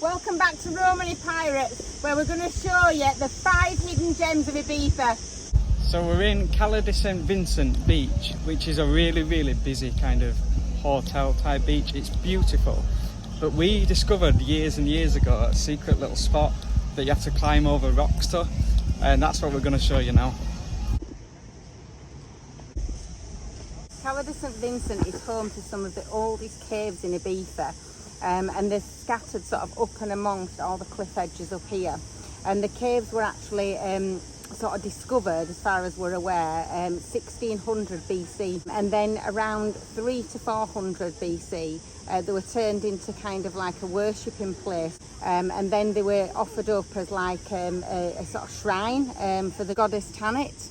Welcome back to Romany Pirates, where we're going to show you the 5 hidden gems of Ibiza. So we're in Cala de St Vincent Beach, which is a really busy kind of hotel type beach. It's beautiful, but we discovered years and years ago a secret little spot that you have to climb over rocks to, and that's what we're going to show you now. Cala de St Vincent is home to some of the oldest caves in Ibiza, and they're scattered sort of up and amongst all the cliff edges up here. And the caves were actually sort of discovered, as far as we're aware, 1600 BC, and then around 300 to 400 BC they were turned into kind of like a worshipping place, and then they were offered up as like a sort of shrine for the goddess Tanit.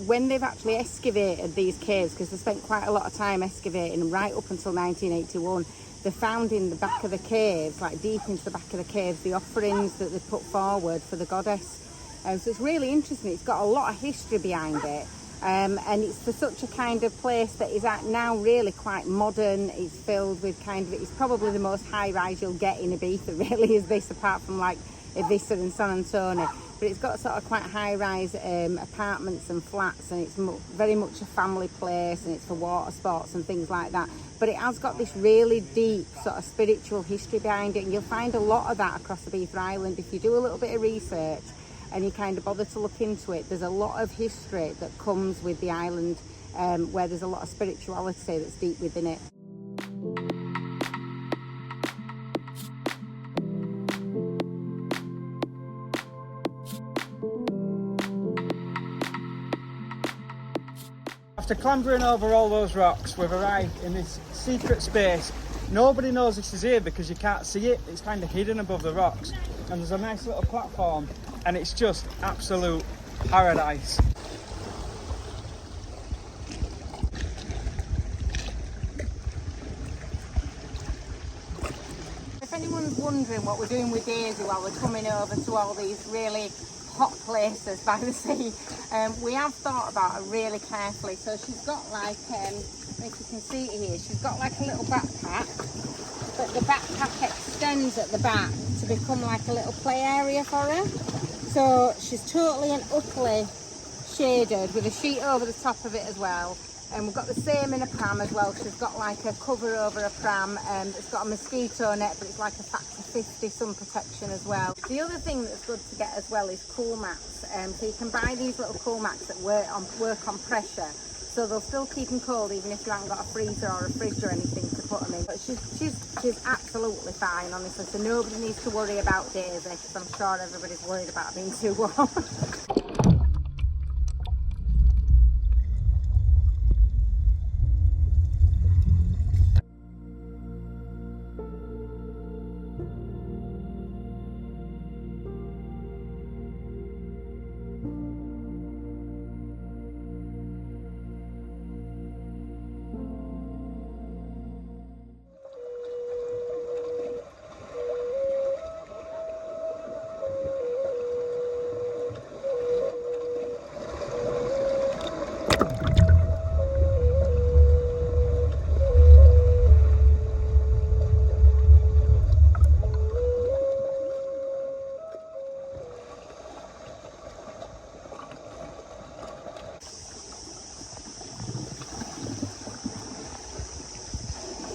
When they've actually excavated these caves, because they spent quite a lot of time excavating them right up until 1981, they found in the back of the caves, like deep into the back of the caves, the offerings that they put forward for the goddess. So it's really interesting. It's got a lot of history behind it, and it's for such a kind of place that is now really quite modern. It's filled with it's probably the most high-rise you'll get in Ibiza, really, is this, apart from like Ibiza and San Antonio. But it's got sort of quite high-rise apartments and flats, and it's very much a family place, and it's for water sports and things like that. But it has got this really deep sort of spiritual history behind it, and you'll find a lot of that across Ibiza Island. If you do a little bit of research and you kind of bother to look into it, there's a lot of history that comes with the island, where there's a lot of spirituality that's deep within it. After clambering over all those rocks, we've arrived in this secret space. Nobody knows this is here because you can't see it. It's kind of hidden above the rocks, and there's a nice little platform, and it's just absolute paradise. If anyone's wondering what we're doing with Daisy while we're coming over to all these really hot places by the sea, we have thought about her really carefully. So she's got like, if you can see it here, she's got like a little backpack, but the backpack extends at the back to become like a little play area for her. So she's totally and utterly shaded with a sheet over the top of it as well. And we've got the same in a pram as well. She's got like a cover over a pram, and it's got a mosquito net, but it's like a factor 50 sun protection as well. The other thing that's good to get as well is cool mats. So you can buy these little cool mats that work on pressure, so they'll still keep them cold even if you haven't got a freezer or a fridge or anything to put them in. But she's absolutely fine, honestly. So nobody needs to worry about Daisy, because I'm sure everybody's worried about being too warm.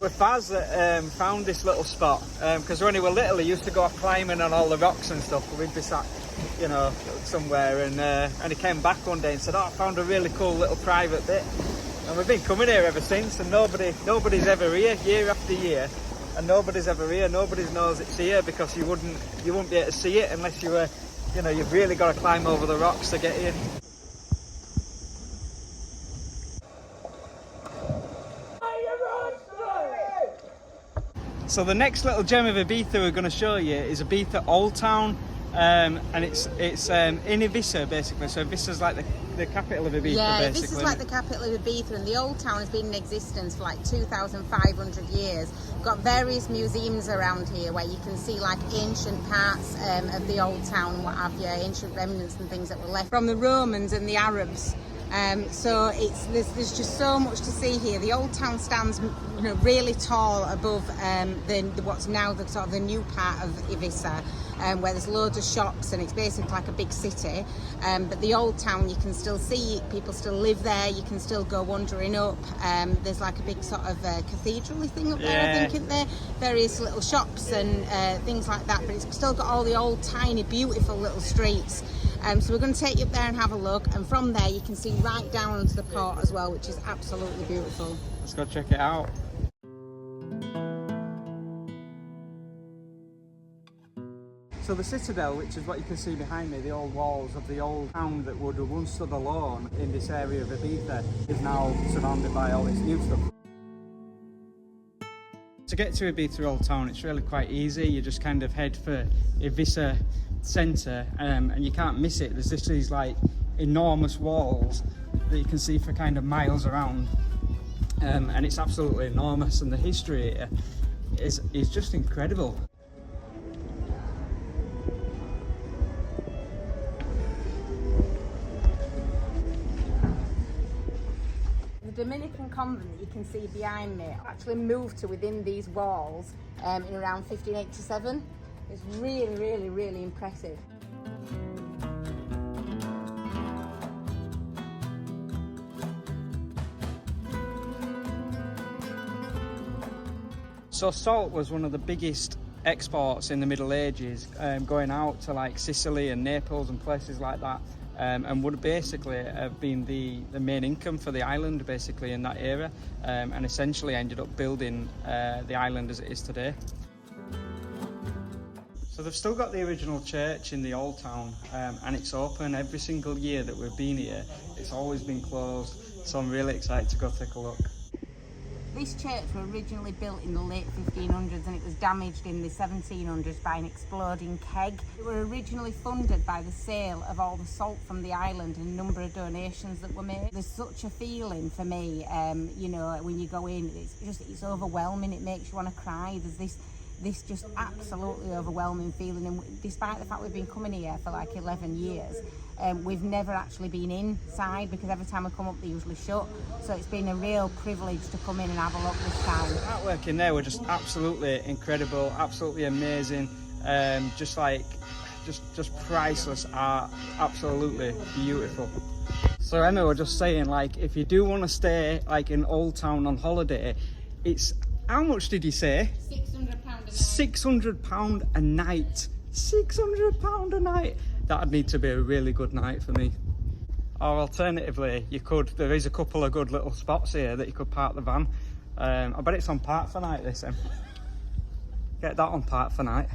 With Faz that found this little spot, because when we were little he used to go off climbing on all the rocks and stuff, but we'd be sat, you know, somewhere, and he came back one day and said, oh, I found a really cool little private bit. And we've been coming here ever since, and nobody's ever here, year after year, and nobody's ever here. Nobody knows it's here, because you wouldn't be able to see it unless you were, you know, you've really got to climb over the rocks to get in. So the next little gem of Ibiza we're going to show you is Ibiza Old Town, and it's in Ibiza basically. So Ibiza's like the capital of Ibiza, yeah, basically. this is like the capital of Ibiza, and the Old Town has been in existence for like 2,500 years. We've got various museums around here where you can see like ancient parts of the Old Town and what have you, ancient remnants and things that were left from the Romans and the Arabs. So there's just so much to see here. The Old Town stands, you know, really tall above what's now the sort of the new part of Ibiza, where there's loads of shops and it's basically like a big city. But the Old Town, you can still see people still live there. You can still go wandering up. There's like a big sort of cathedral-y thing up there, I think, isn't there? Various little shops and things like that. But it's still got all the old, tiny, beautiful little streets. So we're going to take you up there and have a look, and from there you can see right down onto the port as well, which is absolutely beautiful. Let's go check it out. So the citadel, which is what you can see behind me, the old walls of the old town that would have once stood alone in this area of Ibiza, is now surrounded by all this new stuff. To get to Ibiza Old Town, it's really quite easy. You just kind of head for Ibiza centre, and you can't miss it. There's just these like enormous walls that you can see for kind of miles around, and it's absolutely enormous, and the history here is just incredible. The Dominican convent that you can see behind me actually moved to within these walls in around 1587. It's really, really, really impressive. So salt was one of the biggest exports in the Middle Ages, going out to like Sicily and Naples and places like that. And would basically have been the main income for the island basically in that era, and essentially ended up building the island as it is today. So they've still got the original church in the Old Town, and it's open every single year that we've been here. It's always been closed, so I'm really excited to go take a look. This church was originally built in the late 1500s and it was damaged in the 1700s by an exploding keg. It was originally funded by the sale of all the salt from the island and a number of donations that were made. There's such a feeling for me, you know, when you go in, it's overwhelming, it makes you want to cry. There's this just absolutely overwhelming feeling, and despite the fact we've been coming here for like 11 years, we've never actually been inside because every time we come up they usually shut, so it's been a real privilege to come in and have a look this time. The artwork in there were just absolutely incredible, absolutely amazing, just priceless art, absolutely beautiful. So Emma was just saying, like, if you do want to stay like in Old Town on holiday, it's, how much did you say? £600 a night. £600 a night. £600 a night. That'd need to be a really good night for me. Or alternatively, there is a couple of good little spots here that you could park the van. I bet it's on park for night, this. Get that on park for night.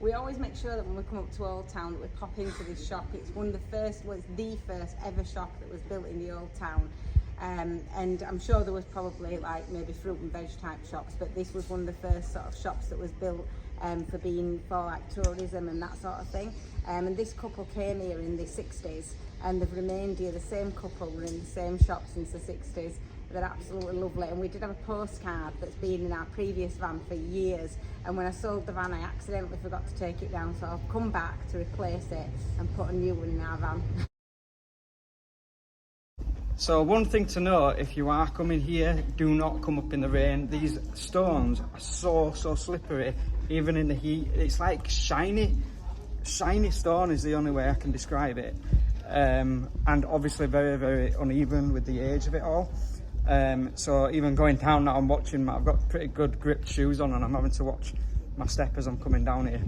We always make sure that when we come up to Old Town that we pop into this shop. It's the first ever shop that was built in the Old Town. And I'm sure there was probably like maybe fruit and veg type shops, but this was one of the first sort of shops that was built for like tourism and that sort of thing. And this couple came here in the 60s and they've remained here. The same couple were in the same shop since the 60s. They're absolutely lovely, and we did have a postcard that's been in our previous van for years, and when I sold the van I accidentally forgot to take it down, so I've come back to replace it and put a new one in our van. So one thing to note, if you are coming here, do not come up in the rain. These stones are so slippery, even in the heat. It's like shiny stone is the only way I can describe it, and obviously very, very uneven with the age of it all. So even going down now, I've got pretty good gripped shoes on and I'm having to watch my step as I'm coming down here.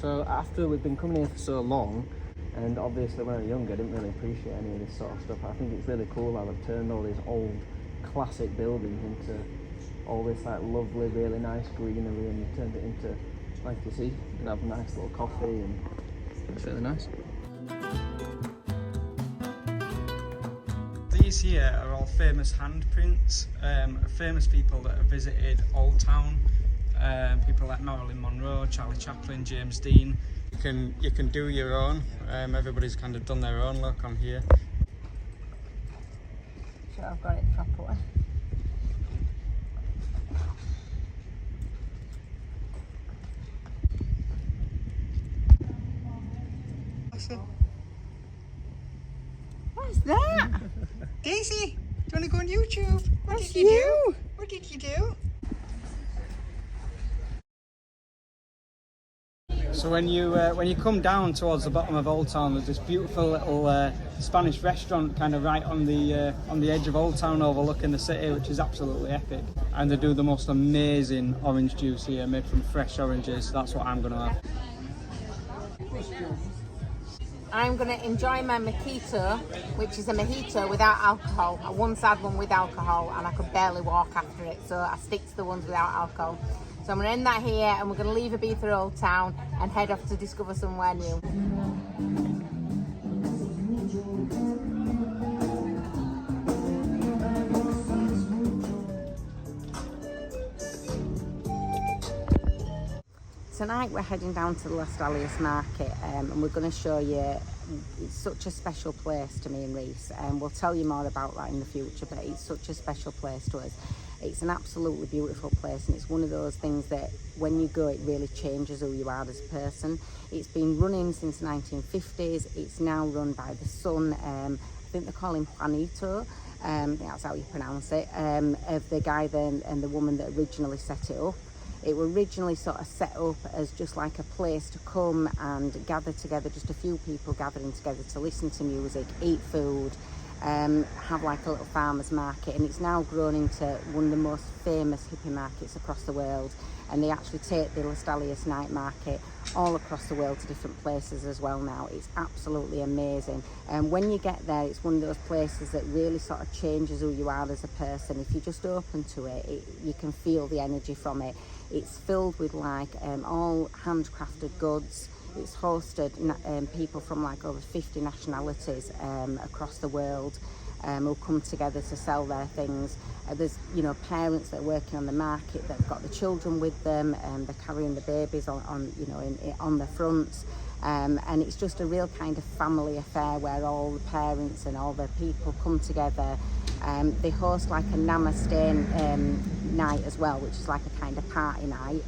So after we've been coming here for so long, and obviously when I was younger I didn't really appreciate any of this sort of stuff, I think it's really cool how they've turned all these old classic buildings into all this like lovely, really nice greenery, and turned it into, like you see, you can have a nice little coffee, and it's really nice. These here are all famous handprints, famous people that have visited Old Town. people like Marilyn Monroe, Charlie Chaplin, James Dean. You can do your own. Everybody's kind of done their own look on here. Sure, I've got it properly. What's that? Daisy, do you want to go on YouTube? What That's did you you. do? What did you do? So when you come down towards the bottom of Old Town, there's this beautiful little Spanish restaurant kind of right on the edge of Old Town, overlooking the city, which is absolutely epic. And they do the most amazing orange juice here, made from fresh oranges. That's what I'm gonna have. I'm going to enjoy my mojito, which is a mojito without alcohol. I once had one with alcohol and I could barely walk after it, so I stick to the ones without alcohol. So I'm going to end that here, and we're going to leave Ibiza Old Town and head off to discover somewhere new. Tonight we're heading down to the Las Dalias market, and we're going to show you, it's such a special place to me and Reese, and we'll tell you more about that in the future, but it's such a special place to us. It's an absolutely beautiful place, and it's one of those things that when you go it really changes who you are as a person. It's been running since the 1950s. It's now run by the son, I think they call him Juanito, I think that's how you pronounce it, of the guy then and the woman that originally set it up. It was originally sort of set up as just like a place to come and gather together, just a few people gathering together to listen to music, eat food, have like a little farmer's market, and it's now grown into one of the most famous hippie markets across the world. And they actually take the Las Dalias night market all across the world to different places as well now. It's absolutely amazing, and when you get there, it's one of those places that really sort of changes who you are as a person. If you're just open to it, you can feel the energy from it. It's filled with like all handcrafted goods. It's hosted people from like over 50 nationalities across the world who come together to sell their things. There's parents that are working on the market that've got the children with them, and they're carrying the babies on the fronts. And it's just a real kind of family affair where all the parents and all the people come together. They host like a namaste night as well, which is like a kind of party night,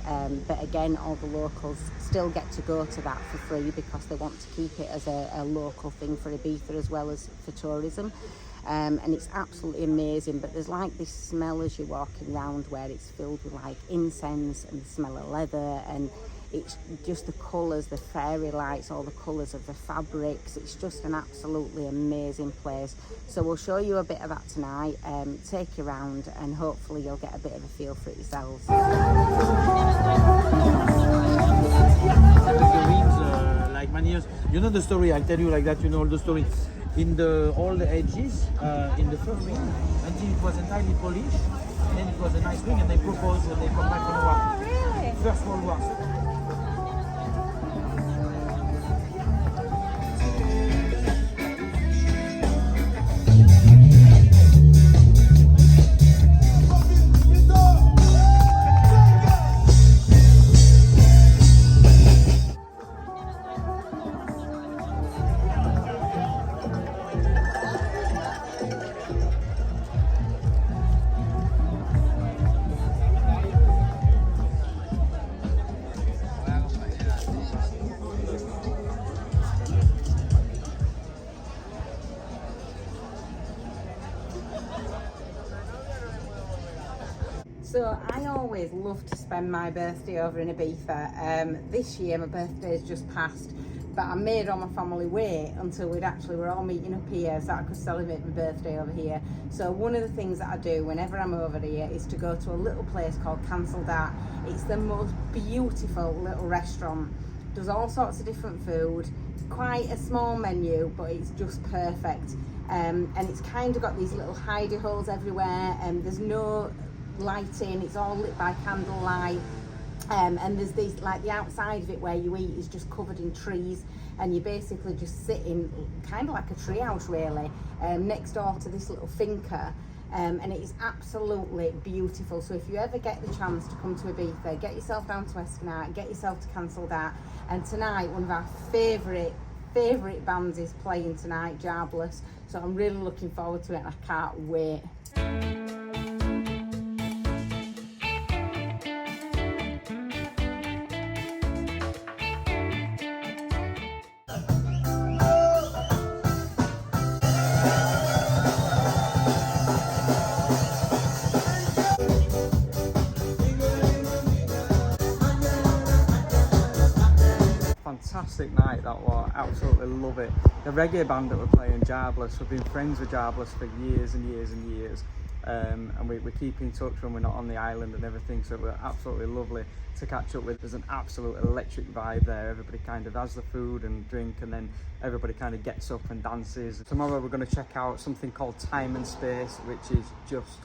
but again all the locals still get to go to that for free because they want to keep it as a local thing for Ibiza as well as for tourism. And it's absolutely amazing, but there's like this smell as you're walking around where it's filled with like incense and the smell of leather, and it's just the colours, the fairy lights, all the colours of the fabrics. It's just an absolutely amazing place. So we'll show you a bit of that tonight, take you around, and hopefully you'll get a bit of a feel for it yourselves. Like many years, you know the story, I'll tell you like that, you know all the story. In all the edges, in the first wing, until it was entirely polished, and then it was a nice wing, and they proposed when they come back from the war. Oh, really? First World War. So I always love to spend my birthday over in Ibiza. This year my birthday's just passed, but I made all my family wait until we're all meeting up here so I could celebrate my birthday over here. So one of the things that I do whenever I'm over here is to go to a little place called CANAL BOAT. It's the most beautiful little restaurant. Does all sorts of different food. It's quite a small menu, but it's just perfect. And it's kind of got these little hidey holes everywhere, and there's no lighting, it's all lit by candlelight, and there's these, like the outside of it where you eat is just covered in trees, and you're basically just sitting kind of like a treehouse really, next door to this little finca. and it is absolutely beautiful. So if you ever get the chance to come to Ibiza, get yourself down to Escanart, get yourself to CANAL BOAT. And tonight, one of our favourite bands is playing tonight, Jarbless. So I'm really looking forward to it and I can't wait. Fantastic night that was, absolutely love it. The reggae band that were playing, Jarbless, we've been friends with Jarbless for years and years and years, and we keep in touch when we're not on the island and everything, so it was absolutely lovely to catch up with. There's an absolute electric vibe there. Everybody kind of has the food and drink, and then everybody kind of gets up and dances. Tomorrow we're going to check out something called Time and Space, which is just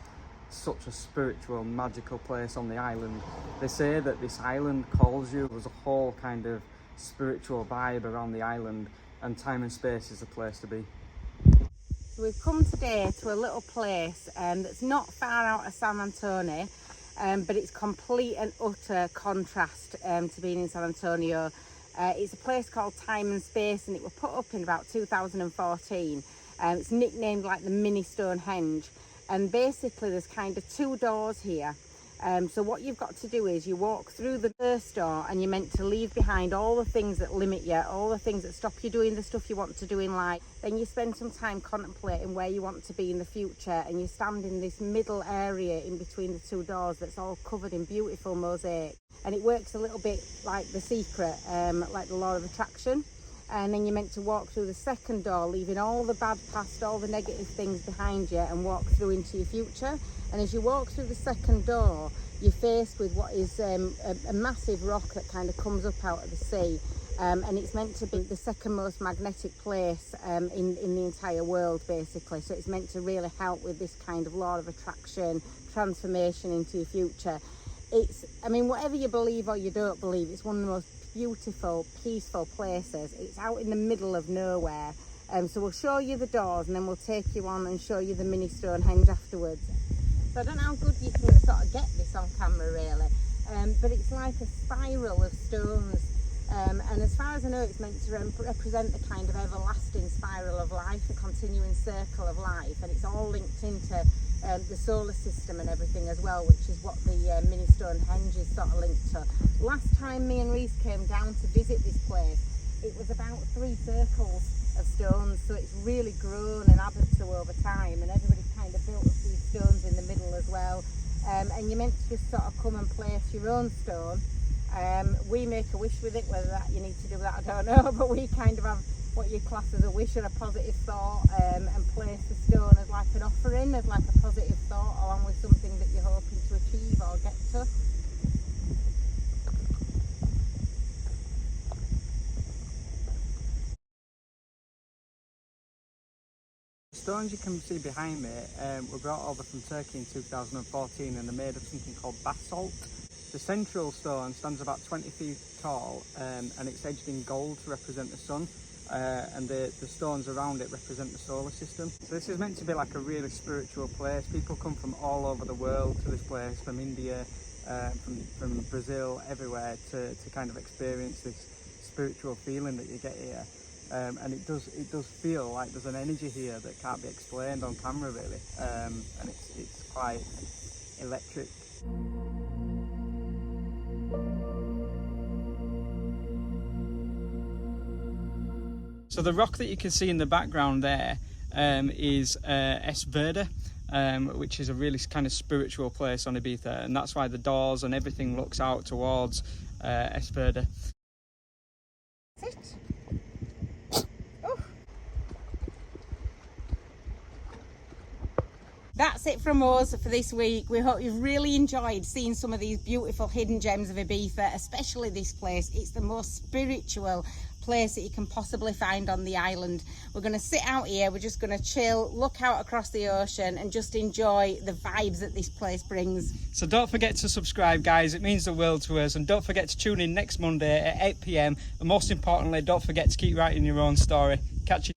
such a spiritual, magical place on the island. They say that this island calls you. There's a whole kind of spiritual vibe around the island, and Time and Space is the place to be. So we've come today to a little place that's not far out of San Antonio, but it's complete and utter contrast to being in San Antonio. It's a place called Time and Space, and it was put up in about 2014. It's nicknamed like the mini Stonehenge, and basically there's kind of two doors here. So what you've got to do is you walk through the first door, and you're meant to leave behind all the things that limit you, all the things that stop you doing the stuff you want to do in life. Then you spend some time contemplating where you want to be in the future, and you stand in this middle area in between the two doors that's all covered in beautiful mosaic. And it works a little bit like The Secret, like the Law of Attraction. And then you're meant to walk through the second door, leaving all the bad past, all the negative things behind you, and walk through into your future. And as you walk through the second door, you're faced with what is a massive rock that kind of comes up out of the sea. And it's meant to be the second most magnetic place in the entire world, basically. So it's meant to really help with this kind of law of attraction, transformation into your future. I mean, whatever you believe or you don't believe, it's one of the most beautiful, peaceful places. It's out in the middle of nowhere. So we'll show you the doors, and then we'll take you on and show you the mini Stonehenge afterwards. So I don't know how good you can sort of get this on camera really, but it's like a spiral of stones, and as far as I know, it's meant to represent the kind of everlasting spiral of life, the continuing circle of life, and it's all linked into the solar system and everything as well, which is what the mini Stonehenge is sort of linked to. Last time me and Reese came down to visit this place, it was about 3 circles of stones, so it's really grown and added to over time, and everybody kind of built up these stones in the middle as well. And you're meant to just sort of come and place your own stone. We make a wish with it, whether that you need to do that I don't know, but we kind of have what you class as a wish or a positive thought, and place the stone as like an offering, as like a positive thought, along with something that you're hoping to achieve or get to. The stones you can see behind me were brought over from Turkey in 2014, and they're made of something called basalt. The central stone stands about 20 feet tall, and it's edged in gold to represent the sun, and the stones around it represent the solar system. So this is meant to be like a really spiritual place. People come from all over the world to this place, from India, from Brazil, everywhere, to kind of experience this spiritual feeling that you get here. And it does feel like there's an energy here that can't be explained on camera really, and it's quite electric. So the rock that you can see in the background there is Es Verde, which is a really kind of spiritual place on Ibiza, and that's why the doors and everything looks out towards Es Verde. That's it from us for this week. We hope you've really enjoyed seeing some of these beautiful hidden gems of Ibiza, especially this place. It's the most spiritual place that you can possibly find on the island. We're going to sit out here, we're just going to chill, look out across the ocean and just enjoy the vibes that this place brings. So don't forget to subscribe, guys, it means the world to us, and don't forget to tune in next Monday at 8 PM, and most importantly, don't forget to keep writing your own story. Catch you